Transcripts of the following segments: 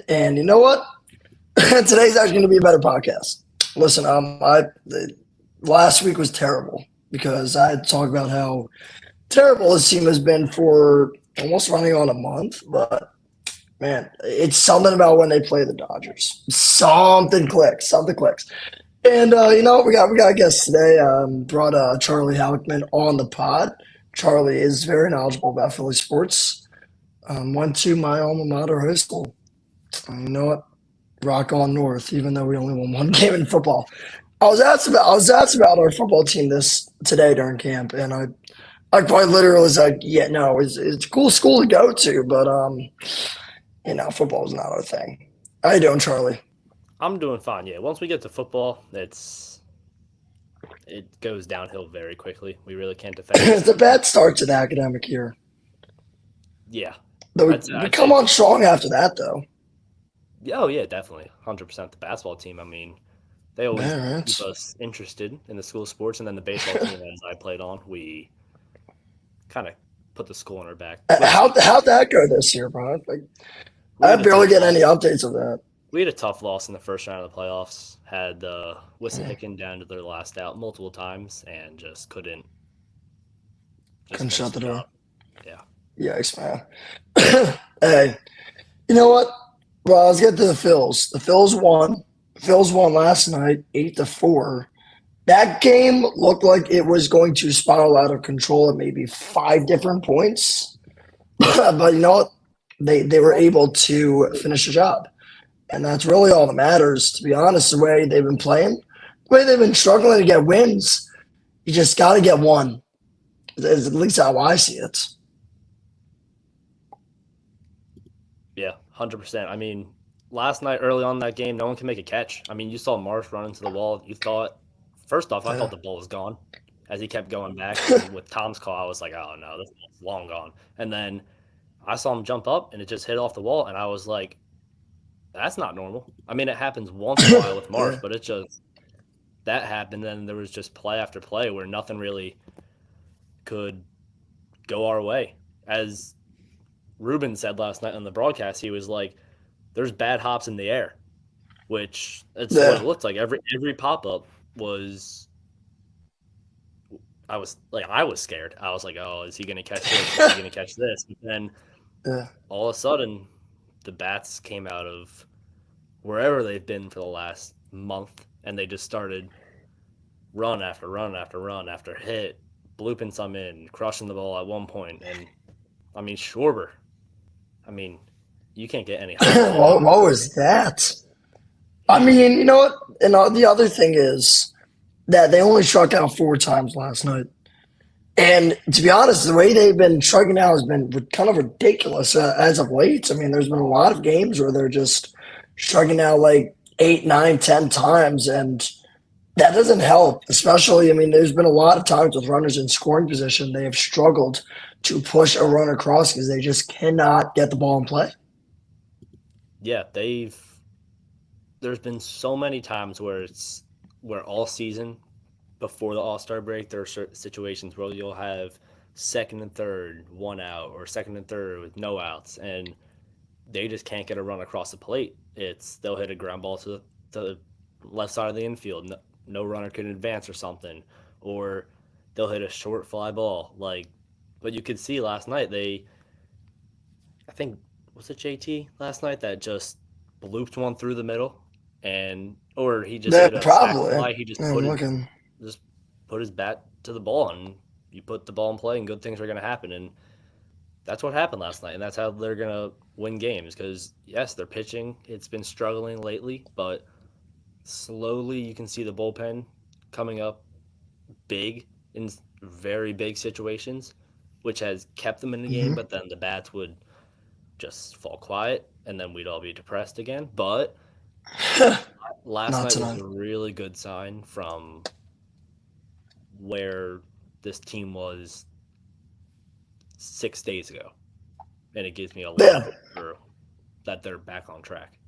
and you know what? Today's actually going to be a better podcast. Listen, last week was terrible because I had to talk about how terrible this team has been for almost running on a month. But man, it's something about when they play the Dodgers. Something clicks. Something clicks. And we got a guest today. Brought Charlie Halikman on the pod. Charlie is very knowledgeable about Philly sports. Went to my alma mater high school. You know what? Rock on North, even though we only won one game in football. I was asked about our football team this today during camp, and I quite literally was like, yeah, no, it's a cool school to go to, but football is not our thing. How you doing, Charlie? I'm doing fine. Yeah, once we get to football, it goes downhill very quickly. We really can't defend It's a ourselves. bad start to the academic year. Yeah, Though we I'd come say. on strong after that, though. Oh yeah, definitely, 100%. The basketball team. I mean, they always Man, keep it's us interested in the school sports, and then the baseball team, as I played on, we kind of put the school on our back, which how'd that go this year, bro? Like, we I had a barely tough get any loss. updates of that. We had a tough loss in the first round of the playoffs. Had Wissahickon down to their last out multiple times, and just couldn't just Couldn't finish shut the the door. job. Yeah. Yikes, man. Hey, you know what? Well, let's get to the Phils. The Phils won. The Phils won last night, 8-4. That game looked like it was going to spiral out of control at maybe five different points. But you know what? They were able to finish the job. And that's really all that matters, to be honest, the way they've been playing, the way they've been struggling to get wins. You just got to get one. Is at least how I see it. Yeah, 100%. I mean, last night early on in that game, no one can make a catch. I mean, you saw Marsh run into the wall. You thought, first off, I Yeah. thought the ball was gone as he kept going back. And with Tom's call, I was like, oh no, this ball's long gone. And then I saw him jump up and it just hit off the wall. And I was like, that's not normal. I mean, it happens once in a while with Marsh, Yeah. but it just, that happened. And there was just play after play where nothing really could go our way. As Ruben said last night on the broadcast, he was like, there's bad hops in the air, which it's what it Yeah. looked like. Every pop up was I was scared. I was like, oh, is he gonna catch this? Is he gonna catch this? But then Yeah. all of a sudden the bats came out of wherever they've been for the last month and they just started run after run after run after hit, blooping some in, crushing the ball at one point. And I mean Schwarber, I mean, you can't get any higher than him. What was that? I mean, you know what? And the other thing is that they only struck out four times last night. And to be honest, the way they've been striking out has been kind of ridiculous as of late. I mean, there's been a lot of games where they're just striking out like eight, nine, 10 times, and that doesn't help. Especially, I mean, there's been a lot of times with runners in scoring position, they have struggled to push a run across because they just cannot get the ball in play. Yeah, there's been so many times where all season before the All-Star break there are certain situations where you'll have second and third, one out, or second and third with no outs, and they just can't get a run across the plate. They'll hit a ground ball to the left side of the infield. No runner can advance or something, or they'll hit a short fly ball. But you could see last night I think was it JT last night that just blooped one through the middle, and or he just Yeah, hit a sac probably. fly. He Yeah, I'm looking. just put his bat to the ball, and you put the ball in play, and good things are going to happen. And that's what happened last night, and that's how they're going to win games. Because yes, their pitching it's been struggling lately, but slowly you can see the bullpen coming up big in very big situations, which has kept them in the game. Hmm. But then the bats would just fall quiet, and then we'd all be depressed again. But last Not night was tonight. a really good sign from where this team was 6 days ago, and it gives me a lot of Yeah, hope for that they're back on track.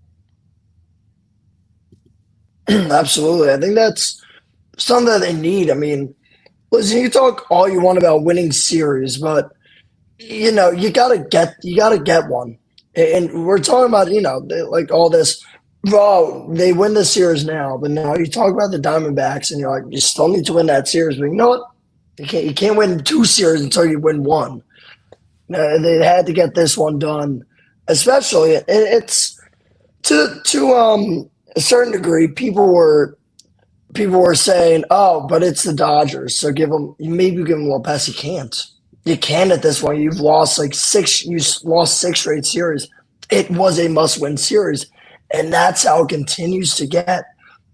absolutely. I think that's something that they need. I mean, listen, you talk all you want about winning series, but you gotta get one. And we're talking about, like all this. Bro, they win the series now, but now you talk about the Diamondbacks, and you're like, you still need to win that series. But you know what? You can't win two series until you win one. They had to get this one done, especially it's to a certain degree. People were saying, "Oh, but it's the Dodgers, so maybe give them a little pass." You can't. You can at this point. You've lost like six. You lost six straight series. It was a must-win series, and that's how it continues to get.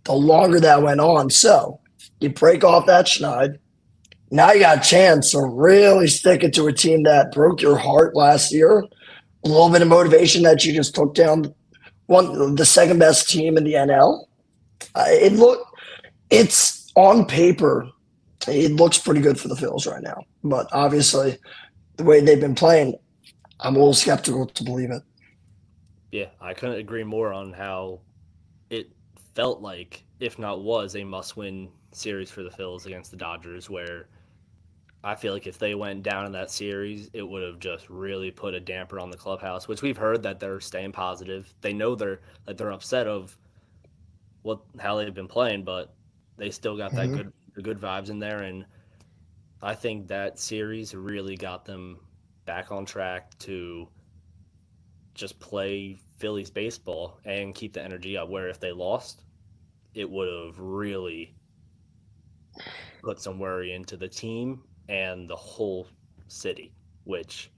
The longer that went on, so you break off that schneid. Now you got a chance to really stick it to a team that broke your heart last year. A little bit of motivation that you just took down the second best team in the NL. It's on paper, it looks pretty good for the Phils right now. But obviously, the way they've been playing, I'm a little skeptical to believe it. Yeah, I couldn't agree more on how it felt like, if not was, a must-win series for the Phils against the Dodgers, where I feel like if they went down in that series, it would have just really put a damper on the clubhouse, which we've heard that they're staying positive. They know they're upset of how they've been playing, but they still got that Mhm. good vibes in there, and I think that series really got them back on track to just play Phillies baseball and keep the energy up. Where if they lost, it would have really put some worry into the team and the whole city, which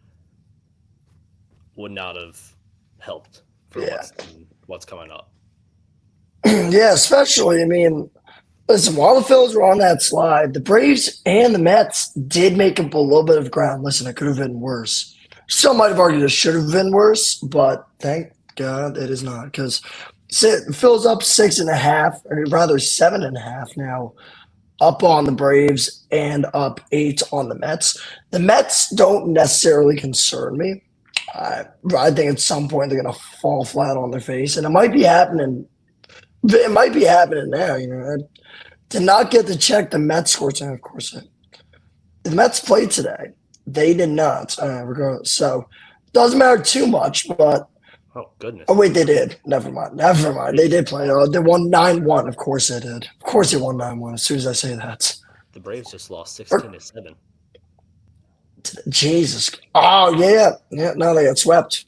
would not have helped for Yeah. what's coming up. Yeah, especially, I mean, listen, while the Phils were on that slide, the Braves and the Mets did make up a little bit of ground. Listen, it could have been worse. Some might have argued it should have been worse, but thank God it is not because Phil's up 6.5, or rather 7.5 now, up on the Braves and up 8 on the Mets. The Mets don't necessarily concern me. I think at some point they're going to fall flat on their face, and it might be happening. It might be happening now. I did not get to check the Mets scores, and of course, the Mets played today. They did not. Regardless, so it doesn't matter too much. But Oh oh goodness, wait, they did. Never mind. Never mind. They did play. They won 9-1. Of course they did. Of course they won 9-1. As soon as I say that. the Braves just lost Or 16-7. Jesus. Oh yeah, yeah. No, they got swept.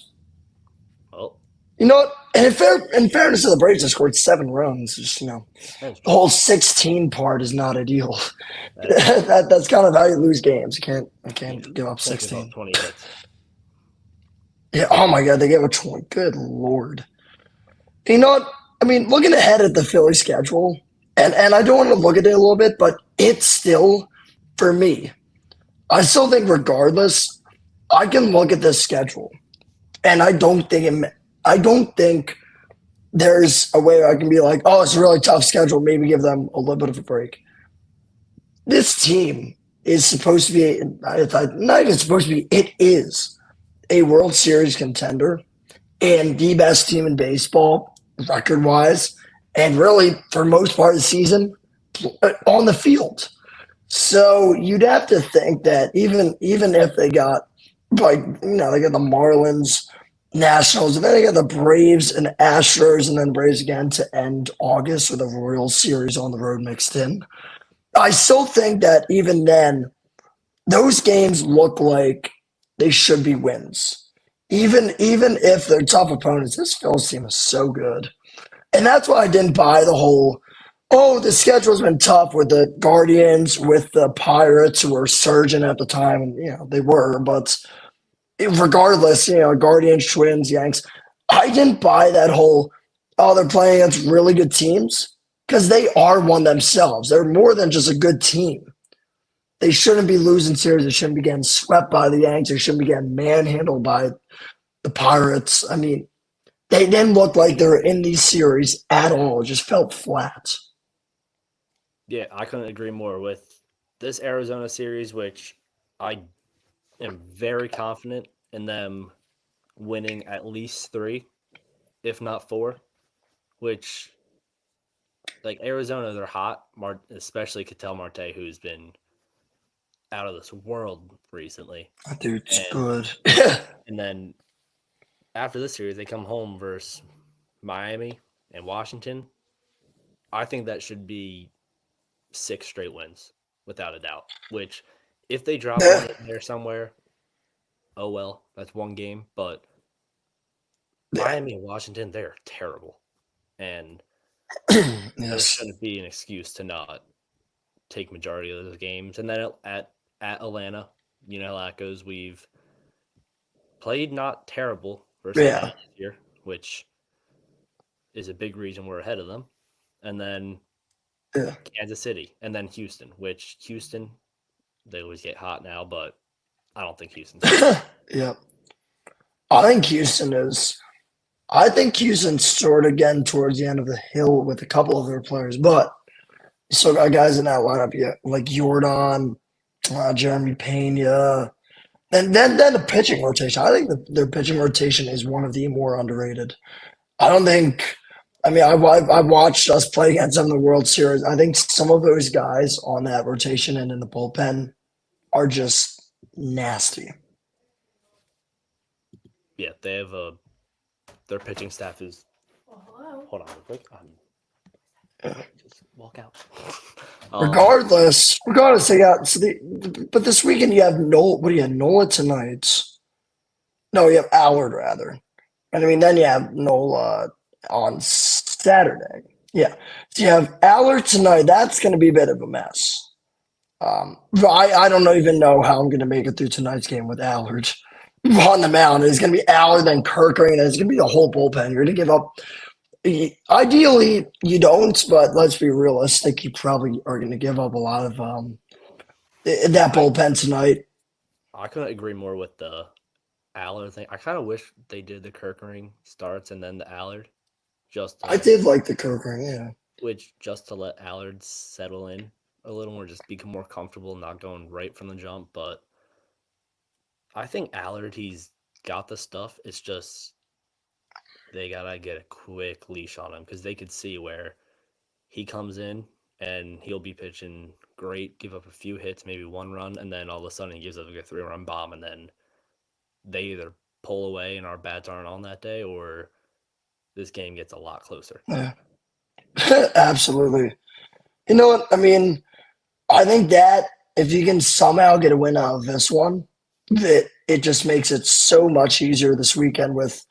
Well, You know what? And in fairness to the Braves, they scored 7 runs. Just that's the whole 16 part is not ideal. that That's kind of how you lose games. You yeah, can't give up can't give up 16. 20 hits. Yeah. Oh my God, they gave up 20. Good Lord. You know what? I mean, looking ahead at the Philly schedule, and I don't want to look at it a little bit, but it's still for me. I still think, regardless, I can look at this schedule, and I don't think there's a way I can be like, oh, it's a really tough schedule. Maybe give them a little bit of a break. This team is supposed to be, not even supposed to be, it is a World Series contender and the best team in baseball, record wise, and really for most part of the season on the field. So you'd have to think that even if they got they got the Marlins, Nationals, and then they got the Braves and Astros, and then Braves again to end August with a Royal Series on the road mixed in. I still think that even then, those games look like they should be wins. Even if they're tough opponents, this Phillies team is so good. And that's why I didn't buy the whole, oh, the schedule's been tough with the Guardians, with the Pirates who were surging at the time, and they were, but regardless, Guardians, Twins, Yanks, I didn't buy that whole, oh, they're playing against really good teams because they are one themselves. They're more than just a good team. They shouldn't be losing series. They shouldn't be getting swept by the Yanks. They shouldn't be getting manhandled by the Pirates. I mean, they didn't look like they were in these series at all. It just felt flat. Yeah, I couldn't agree more with this Arizona series, which I am very confident in them winning at least three, if not four. Which, like Arizona, they're hot. Especially Ketel Marte, who's been out of this world recently, That dude's and good. and then after this series, they come home versus Miami and Washington. I think that should be 6 straight wins without a doubt. Which, if they drop one Yeah. in there somewhere, oh well, that's one game. But Yeah. Miami and Washington, they're terrible, and there Yes. shouldn't be an excuse to not take majority of those games. And then at Atlanta, you know how that goes. We've played not terrible versus Atlanta Yeah. this year, which is a big reason we're ahead of them. And then Yeah. Kansas City, and then Houston, which Houston, they always get hot now, but I don't think Houston's Yeah. I think Houston is. I think Houston's sort of getting towards the end of the hill with a couple of their players, but you still got guys in that lineup, yeah, like Jordan, Jeremy Pena, and then the pitching rotation. I think their pitching rotation is one of the more underrated. I don't think. I mean, I've watched us play against them in the World Series. I think some of those guys on that rotation and in the bullpen are just nasty. Yeah, they have their pitching staff is. Hold on, real quick. Just walk out. Regardless, they got but this weekend you have Nola. What do you have? Nola tonight? No, you have Allard rather. And I mean, then you have Nola on Saturday. Yeah, so you have Allard tonight. That's going to be a bit of a mess. But I don't even know how I'm going to make it through tonight's game with Allard on the mound. It's going to be Allard, then Kirkering, and it's going to be the whole bullpen. You're going to give up. Ideally, you don't, but let's be realistic. You probably are going to give up a lot of that bullpen tonight. I couldn't agree more with the Allard thing. I kind of wish they did the Kirkering starts and then the Allard, I did like the Kirkering, yeah. just to let Allard settle in a little more, just become more comfortable, not going right from the jump. But I think Allard, he's got the stuff. It's just they gotta get a quick leash on him because they could see where he comes in and he'll be pitching great, give up a few hits, maybe one run, and then all of a sudden he gives up a 3-run bomb, and then they either pull away and our bats aren't on that day, or this game gets a lot closer. Yeah. Absolutely. You know what? I mean, I think that if you can somehow get a win out of this one, that it just makes it so much easier this weekend with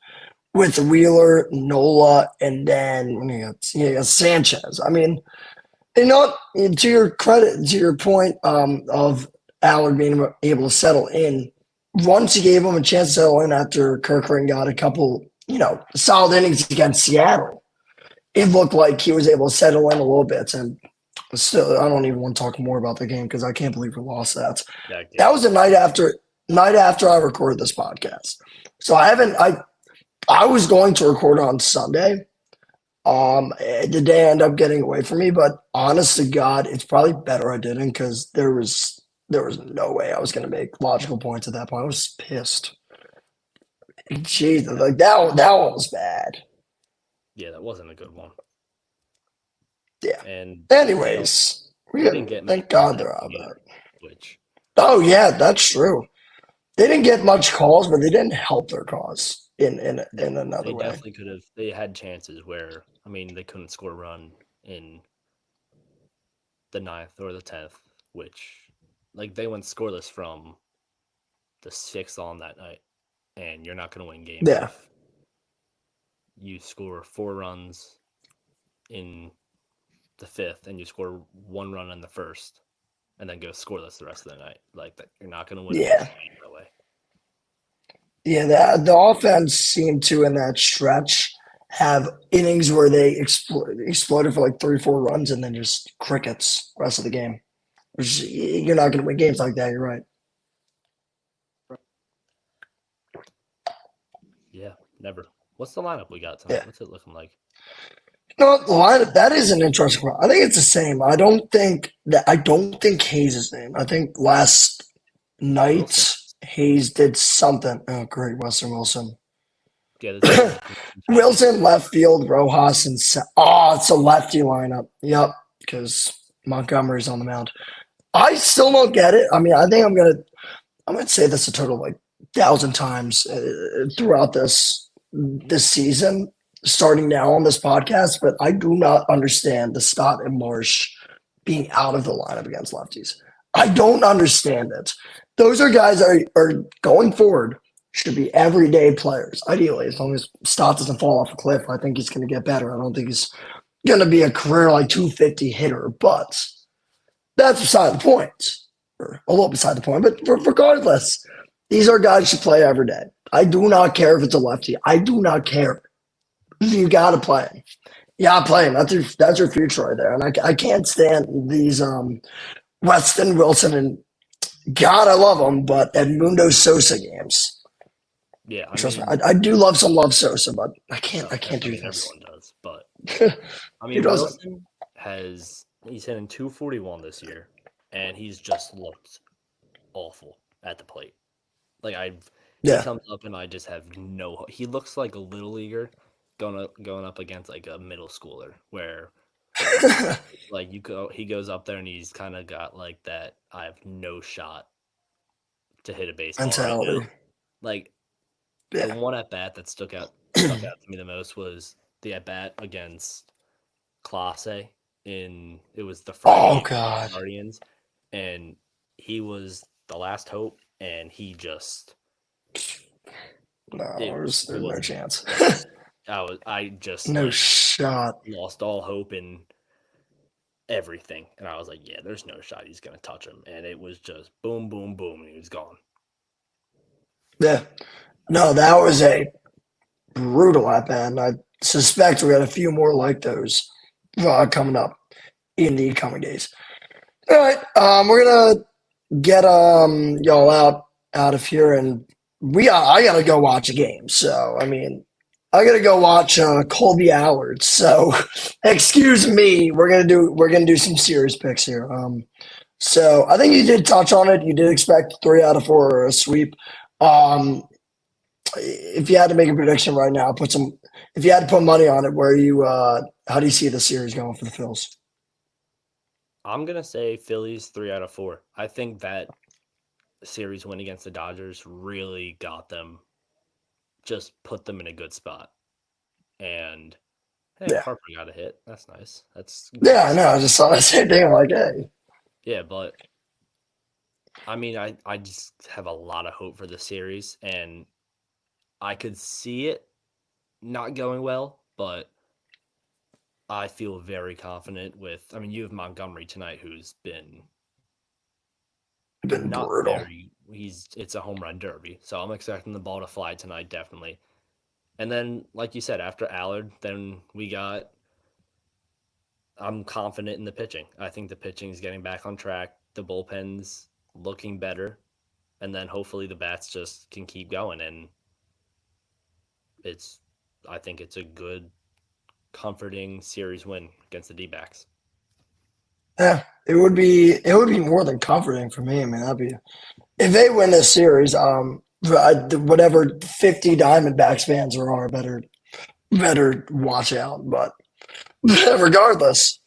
Wheeler, Nola, and then you got Sanchez. I mean, you know what? To your credit, to your point of Allard being able to settle in, once you gave him a chance to settle in after Kirkering got a couple, solid innings against Seattle, it looked like he was able to settle in a little bit. And still, I don't even want to talk more about the game because I can't believe we lost that. That was the night after I recorded this podcast. So I was going to record on Sunday. The day ended up getting away from me, but honest to God, it's probably better I didn't because there was no way I was going to make logical points at that point. I was pissed. Jesus, like that one was bad. Yeah, that wasn't a good one. Yeah. And anyways, thank God they're out of that. Oh yeah, that's true. They didn't get much calls, but they didn't help their cause in another way. They definitely could have. They had chances where, I mean, they couldn't score a run in the 9th or the 10th, which, like, they went scoreless from the 6th on that night, and you're not going to win games if you score 4 runs in the 5th and you score 1 run in the 1st and then go scoreless the rest of the night. Like, that, you're not going to win that way. Yeah, the offense seemed to, in that stretch, have innings where they exploded for like 3-4 runs and then just crickets the rest of the game. You're not going to win games like that. You're right. Yeah, never. What's the lineup we got tonight? What's it looking like? No, the lineup, that is an interesting one. I think it's the same. I don't think Hayes is named. I think last night Hayes did something. Oh, great, Weston Wilson. Yeah, Wilson left field, Rojas, and it's a lefty lineup. Yep, because Montgomery's on the mound. I still don't get it. I mean, I think I'm gonna say this a total of like 1,000 times throughout this the season starting now on this podcast, but I do not understand the Stott and Marsh being out of the lineup against lefties. I don't understand it. Those are guys that are going forward should be everyday players, ideally, as long as Stott doesn't fall off a cliff. I think he's going to get better. I don't think he's going to be a career like 250 hitter, but that's beside the point, or a little beside the point. But regardless, these are guys who play every day. I do not care if it's a lefty. I do not care. You got to play him. You got to play him. That's your future right there. And I can't stand these Weston, Wilson, and God, I love them, but Edmundo Sosa games. Yeah, Trust me, I do love some Love Sosa, but I can't do this. Everyone does, but Who doesn't? Wilson he's hitting 241 this year, and he's just looked awful at the plate. Like he comes up and I just have no. He looks like a little leaguer going up against like a middle schooler, where like he goes up there and he's kind of got like that. I have no shot to hit a baseball mentality. Right now. Like. Yeah. The one at bat that stuck out to me the most was the at bat against Clase it was the Friday Guardians, and he was the last hope, and he just there's no chance. I just no shot. Lost all hope in everything, and I was like, yeah, there's no shot he's gonna touch him, and it was just boom, boom, boom, and he was gone. Yeah. No, that was a brutal at bat, and I suspect we got a few more like those coming up in the coming days. All right, we're gonna get y'all out of here, and I gotta go watch a game. So I mean, I gotta go watch Colby Allard. So excuse me, we're gonna do some serious picks here. So I think you did touch on it. You did expect 3 out of 4 or a sweep. If you had to make a prediction right now, if you had to put money on it, how do you see the series going for the Phils? I'm going to say Phillies 3 out of 4. I think that series win against the Dodgers really got them, just put them in a good spot. And hey, Harper got a hit. That's nice. I know. I just saw the same thing. I'm like, hey. Yeah, but I mean, I just have a lot of hope for the series, and I could see it not going well, but I feel very confident with. I mean, you have Montgomery tonight, who's been not brutal. It's a home run derby, so I'm expecting the ball to fly tonight, definitely. And then, like you said, after Allard, then I'm confident in the pitching. I think the pitching is getting back on track. The bullpen's looking better, and then hopefully the bats just can keep going, and I think it's a good, comforting series win against the D-backs. Yeah, it would be more than comforting for me. I mean, that'd be if they win this series. Whatever 50 Diamondbacks fans there are, better watch out. But regardless,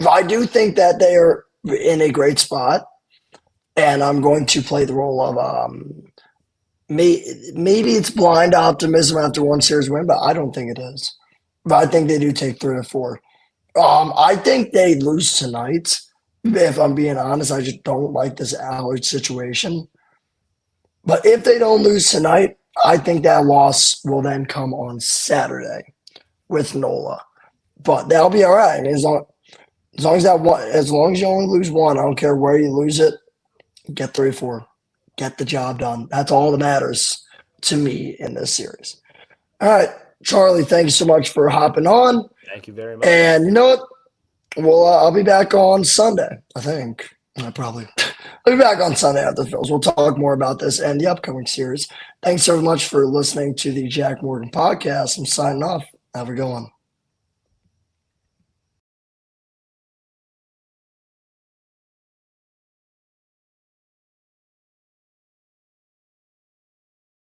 I do think that they are in a great spot, and I'm going to play the role of maybe it's blind optimism after one series win, but I don't think it is. But I think they do take 3 or 4. I think they lose tonight. If I'm being honest, I just don't like this Allard situation. But if they don't lose tonight, I think that loss will then come on Saturday with Nola. But that'll be all right. I mean, as long as you only lose one, I don't care where you lose it. Get 3 or 4. Get the job done. That's all that matters to me in this series. All right, Charlie, thank you so much for hopping on. Thank you very much. And you know what? Well, I'll be back on Sunday, I think. I'll be back on Sunday after the Phils. We'll talk more about this and the upcoming series. Thanks so much for listening to the Jack Morgan podcast. I'm signing off. Have a good one.